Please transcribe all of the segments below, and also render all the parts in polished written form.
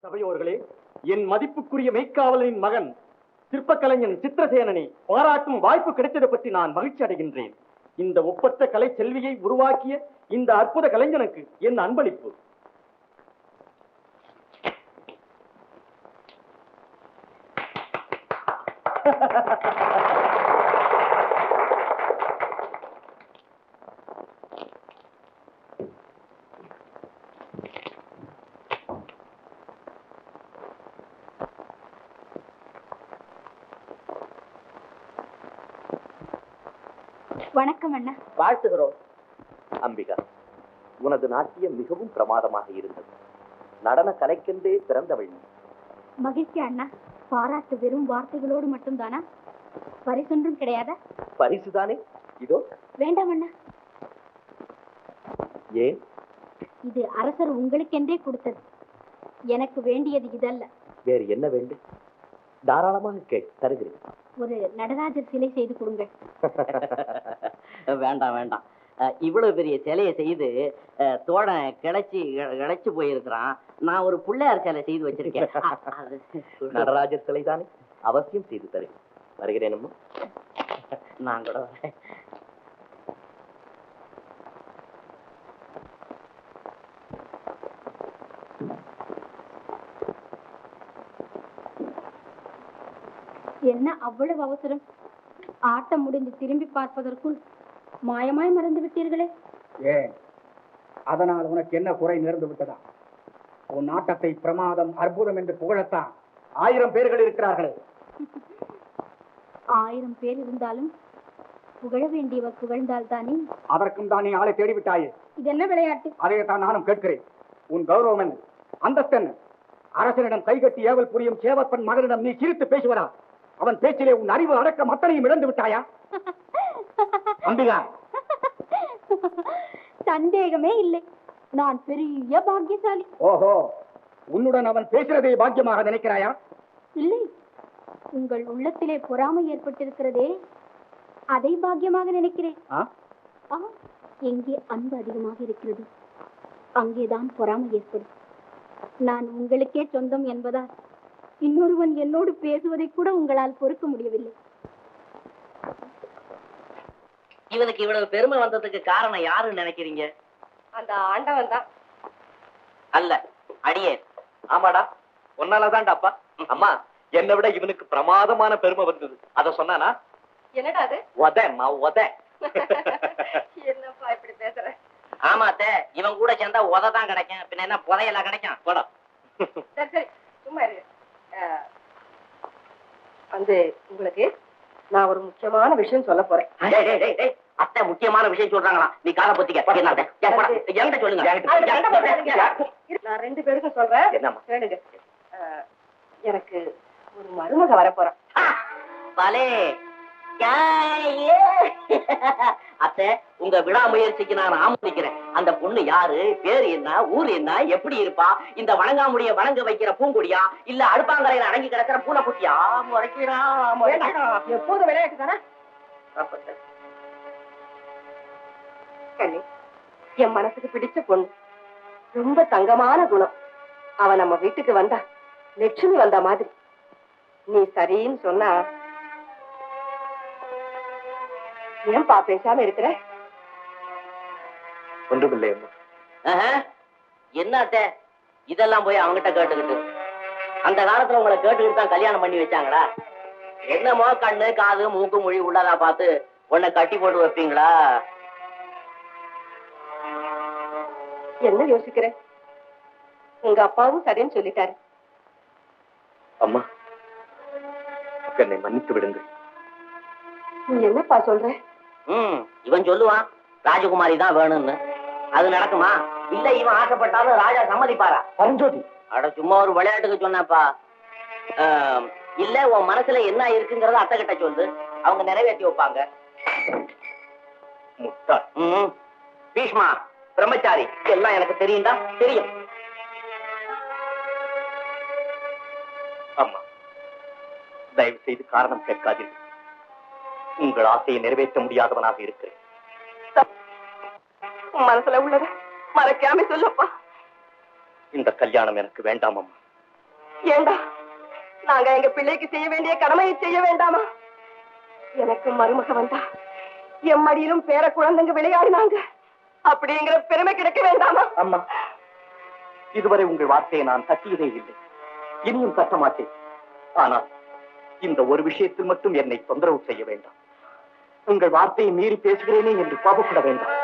சபையோர்களே, என் மதிப்புக்குரிய மெய்க்காவலனின் மகன் சிற்பக்கலைஞன் சித்திரசேனனை பாராட்டும் வாய்ப்பு கிடைத்ததை பற்றி நான் மகிழ்ச்சி அடைகின்றேன். இந்த ஒப்பற்ற கலை செல்வியை உருவாக்கிய இந்த அற்புத கலைஞனுக்கு என் அன்பளிப்பு. வணக்கம் அண்ணா. வாழ்த்துகிறோம். அம்பிகா, உனது நாட்டியம் மிகவும் பிரமாதமாக இருந்தது. நடன கலைக்கென்றே பிறந்தவள். மகிழ்ச்சி அண்ணா. பாராட்டு வெறும் வார்த்தைகளோடு மட்டும்தானா? பரிசொன்றும் கிடையாதா? பரிசுதானே இதோ. வேண்டாம் அண்ணா. ஏன்? இது அரசர் உங்களுக்கென்றே கொடுத்தது. எனக்கு வேண்டியது இதல்ல. வேறு என்ன வேண்டும்? தாராளமாக தருகிறேன். ஒரு நடராஜர் சிலை செய்து கொடுங்கள். வேண்டாம் வேண்டாம். இவ்வளவு பெரிய சிலையை செய்து தோழன் கிளச்சு போயிருக்கிறான். நான் ஒரு பிள்ளையார் சிலை செய்து வச்சிருக்கேன். நடராஜர் சிலை தானே, அவசியம் செய்து தருகிறேன். வருகிறேன். நான் கூட வரேன். என்ன அவ்வளவு அவசரம்? ஆட்டம் முடிந்து திரும்பி பார்ப்பதற்குள் மாயமாய் மறந்து விட்டீர்களே. ஏன், அதனால் உனக்கு என்ன குறை நேர்ந்து விட்டதா? உன் ஆட்டத்தை பிரமாதம் அற்புதம் என்று புகழத்தான் 1000 பேர்கள் இருக்கிறார்களே. 1000 பேர் இருந்தாலும் புகழ வேண்டியவர் புகழ்ந்தால் தானே. அதற்கும் தான் நீ ஆளை தேடிவிட்டாயே. இது என்ன விளையாட்டு? அதை தான் நானும் கேட்கிறேன். உன் கௌரவம் என்ன, அந்தஸ்து என்ன? அரசனிடம் கைகட்டி ஏவல் புரியும் சேவப்பன் மகனிடம் நீ சிரித்து பேசுவதா? அவன் பேச்சிலே உன் அறிவு அடக்கம் அத்தனையும் இழந்து விட்டாயா? அம்பிகா, சந்தேகமே இல்லை. நான் பெரிய பாக்கியசாலி. ஓஹோ, உன்னுடன் அவன் பேசுறதை பாக்கியமாக நினைக்கிறாயா? இல்லை, உங்கள் உள்ளத்திலே பொறாமை ஏற்பட்டிருக்கிறதே, அதை பாக்கியமாக நினைக்கிறேன். எங்கே அன்பு அதிகமாக இருக்கிறது, அங்கேதான் பொறாமை ஏற்படும். நான் உங்களுக்கே சொந்தம் என்பதால் இன்னொருவன் என்னோடு பேசுவதை கூட உங்களால் பொறுக்க முடியவில்லை. இவனுக்கு இவ்வளவு பெருமை வந்ததுக்கு காரணம் யாருன்னு நினைக்கிறீங்க? அந்த ஆண்டவன் தான். அல்ல, அடியே. ஆமாடா, ஒன்னாலதான்டா. அப்பா அம்மா, என்னை விட இவனுக்கு பிரமாதமான பெருமை வந்தது. அத சொன்னானா? என்னடா அது? என்னப்பா இப்படி பேசுற? ஆமாத்த, இவன் கூட சேர்ந்தா உததான் கிடைக்கும். பின்ன என்ன புதையெல்லாம் கிடைக்கும்? போட. சரி சரி, சும்மா இருக்கு. வந்து உங்களுக்கு நான் ஒரு முக்கியமான விஷயம் சொல்ல போறேன். அத்தை முக்கியமான விஷயம் சொல்றாங்களா? நீ காலை பொத்திக்க. என்ன சொல்லுங்க. நான் 2 பேருக்கும் சொல்றேன். என்னம்மா? கேளுங்க. எனக்கு ஒரு மருமக வர போறேன். பலே அத்தை, உங்க விடா முயற்சிக்கு நான் ஆமோதிக்கிறேன். அந்த பொண்ணு யாரு, பேரு என்ன, ஊர் என்ன, எப்படி இருப்பா? இந்த வணங்காமுடிய வணங்க வைக்கிற பூங்குடியா, இல்ல அடுப்பாங்கரையில அடங்கி கிடக்கிற பூனைக்குட்டியா? எப்போது விளையாட்டு தானே. என் மனசுக்கு பிடிச்ச பொண்ணு, ரொம்ப தங்கமான குணம். அவ நம்ம வீட்டுக்கு வந்தா லட்சுமி வந்த மாதிரி. நீ சரின்னு சொன்னா. ஏன்பா பேசாம இருக்கிற? ஒன்றுமில்லை அம்மா. என்ன அத்தை, இதெல்லாம் போய் அவங்கிட்ட கேட்டுக்கிட்டு? அந்த காலத்துல உங்களை கேட்டுக்கிட்டு தான் கல்யாணம் பண்ணி வச்சாங்களா? என்னமோ கண்ணு காது மூக்கு மொழி உள்ளதா பார்த்து உன்னை கட்டி போட்டு வைப்பீங்களா? என்ன யோசிக்கிற? உங்க அப்பாவும் சரின்னு சொல்லிட்டாரு. அம்மா, என்னை மன்னித்து விடுங்கள். நீ என்னப்பா சொல்ற? இவன் சொல்லுவான் ராஜகுமாரி தான் வேணும்னு. அது நடக்குமா? இல்ல இவன் ஆசைப்பட்டாலும் ராஜா சம்மதிப்பாரா? பரஞ்சோதி, அட சும்மா ஒரு விளையாட்டுக்கு சொன்னப்பா. இல்ல உன் மனசுல என்ன இருக்குங்கிறத அத்தை கிட்ட சொல்லு, அவங்க நிறைவேற்றி வைப்பாங்க. பீஷ்மா, பிரம்மச்சாரி எல்லாம் எனக்கு தெரியும்டா. தெரியும். அம்மா, தயவு செய்து காரணம் கேட்காதீர்கள். உங்கள் ஆசையை நிறைவேற்ற முடியாதவனாக இருக்கிறேன். மனசுல உள்ளத மறைக்காம சொல்லப்பா. இந்த கல்யாணம் எனக்கு வேண்டாம் அம்மா. ஏண்டா நாங்க எங்க பிள்ளைக்கு செய்ய வேண்டிய கடமையை செய்ய வேண்டாமா? எனக்கு மருமக வந்தா என் மடியிலும் பேர குழந்தைங்க விளையாடினாங்க அப்படிங்கிற பெருமை கிடைக்க வேண்டாமா? அம்மா, இதுவரை உங்கள் வார்த்தையை நான் தட்டியதே இல்லை, இனியும் தட்ட மாட்டேன். ஆனால் இந்த ஒரு விஷயத்தில் மட்டும் என்னை தொந்தரவு செய்ய வேண்டாம். உங்கள் வார்த்தையை மீறி பேசுகிறேனே என்று கோபப்பட வேண்டாம்.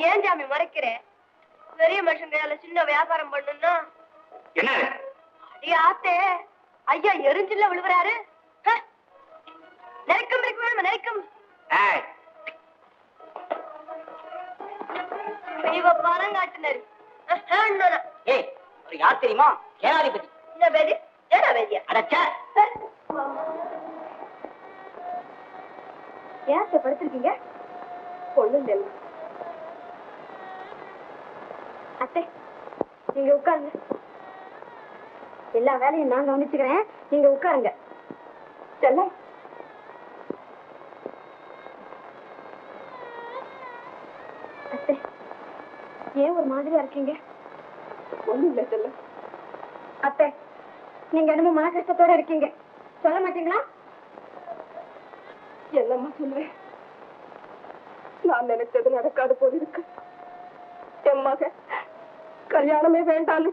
ஏன் ஜாமி மறைக்கிறேன்? பெரிய மனுஷன் கையால சின்ன வியாபாரம் பண்ணுன்னா என்ன ஆத்தே ஐயா எரிஞ்சில விழுவுறாரு. நெருக்கம் இருக்கு வேணுமா? நெருக்கம் இவ பணம் காட்டினாரு. ஏய், ஒரு யார் தெரியுமா? சேனாதிபதி. என்ன பேதி? ஏடா பேதியா? அடச்சே, ஏன் படுத்திருக்கீங்க? ஒண்ணும் தெரியல. அத்தை, நீங்க உட்காருங்க. எல்லா வேலையும் நான் கவனிச்சுக்கிறேன், நீங்க உட்காருங்க. செல்ல அத்தை, ஏன் ஒரு மாதிரியா இருக்கீங்க? ஒண்ணும் இல்ல செல்ல. அத்தை, நீங்க என்னமோ மன கஷ்டத்தோட இருக்கீங்க, சொல்ல மாட்டீங்களா? என்னம்மா சொல்லுவேன்? நான் நினைச்சது நடக்காது போல இருக்கு. என் மகன் கல்யாணமே வேண்டாம்.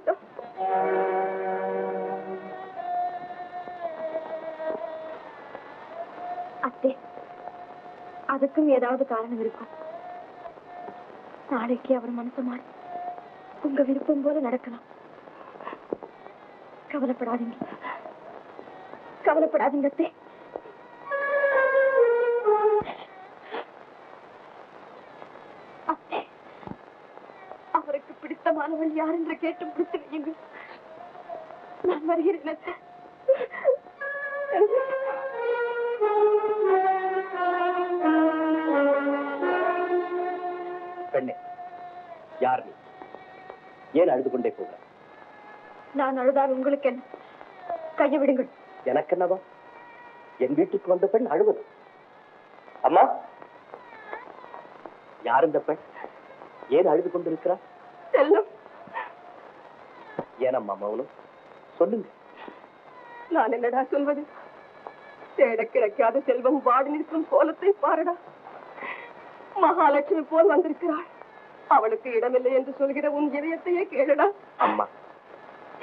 அத்தே, அதுக்கும் ஏதாவது காரணம் இருக்கும். நாளைக்கு அவர் மனசு மாறி உங்க விருப்பம் போல நடக்கலாம். கவலைப்படாதீங்க, கவலைப்படாதீங்க அத்தே. அத்தே, அவருக்கு பிடித்தமானவள் யார் என்று கேட்டு முடித்து வையுங்கள். நான் வருகிறேன் அத்தே. பெண்ணே, யார் நீ? ஏன் அழுது கொண்டே போக? நான் அழுதால் உங்களுக்கு என்ன? கையை விடுங்கள். எனக்கு என்னவா? என் வீட்டுக்கு வந்த பெண் அழுவது? அம்மா, யார் இந்த பெண்? ஏன் அழுது கொண்டிருக்கிறார்? செல்லம், ஏனம்மா மௌனம்? சொல்லுங்க. நான் என்னடா சொல்வது? தேட கிடைக்காத செல்வம் வாடி நிற்கும் கோலத்தை பாருடா. மகாலட்சுமி போல் வந்திருக்கிறாள். அவளுக்கு இடமில்லை என்று சொல்கிற உன் இதயத்தையே கேளுடா. அம்மா,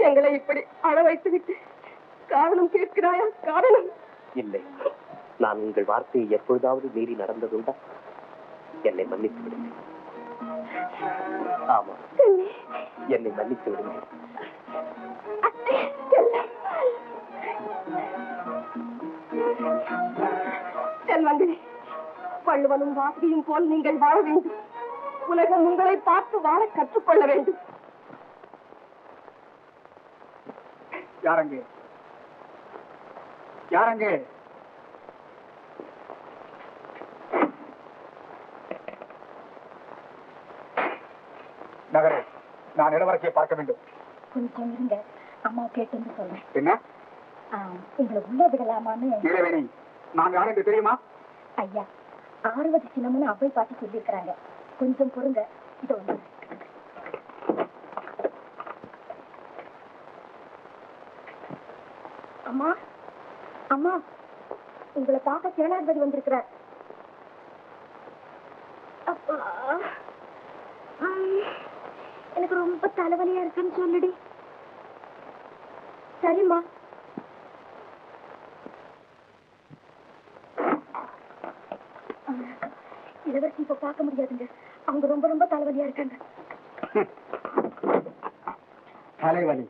எங்களை இப்படி அழ வைத்து விட்டு காரணம் கேட்கிறாயா? காரணம் இல்லை. நான் உங்கள் வார்த்தையை எப்பொழுதாவது மீறி நடந்ததுண்டா? என்னை மன்னித்து விடுங்க. ஆமா, என்னை மன்னித்து விடுங்க. செல்வங்களே, வள்ளுவனும் வாசியும் போல் நீங்கள் வாழ வேண்டும். உலகம் உங்களை பார்த்து வாழ கற்றுக்கொள்ள வேண்டும். யாரங்கே? யாரங்கே? நகரே, நான் இளவரசியை பார்க்க வேண்டும். கொஞ்சம் இருங்க, அம்மா கேட்டு சொல்றேன். என்ன? உங்களை உள்ள விடலாமான்னு. இளவேணி, நான் யார் என்று தெரியுமா? ஐயா, 60 சின்னம்னு அவை பாட்டி சொல்லியிருக்கிறாங்க. கொஞ்சம் பொறுங்க, இதோ வந்து. அம்மா, அம்மா, உங்களை பார்க்க சேனாதிபதி வந்திருக்கிறார். அப்பா, எனக்கு ரொம்ப தலைவலியா இருக்குன்னு சொல்லுடி. சரிம்மா. இளவரசி இப்ப பார்க்க முடியாதுங்க. அவங்க ரொம்ப ரொம்ப தலைவலியா இருக்காங்க. தலைவலி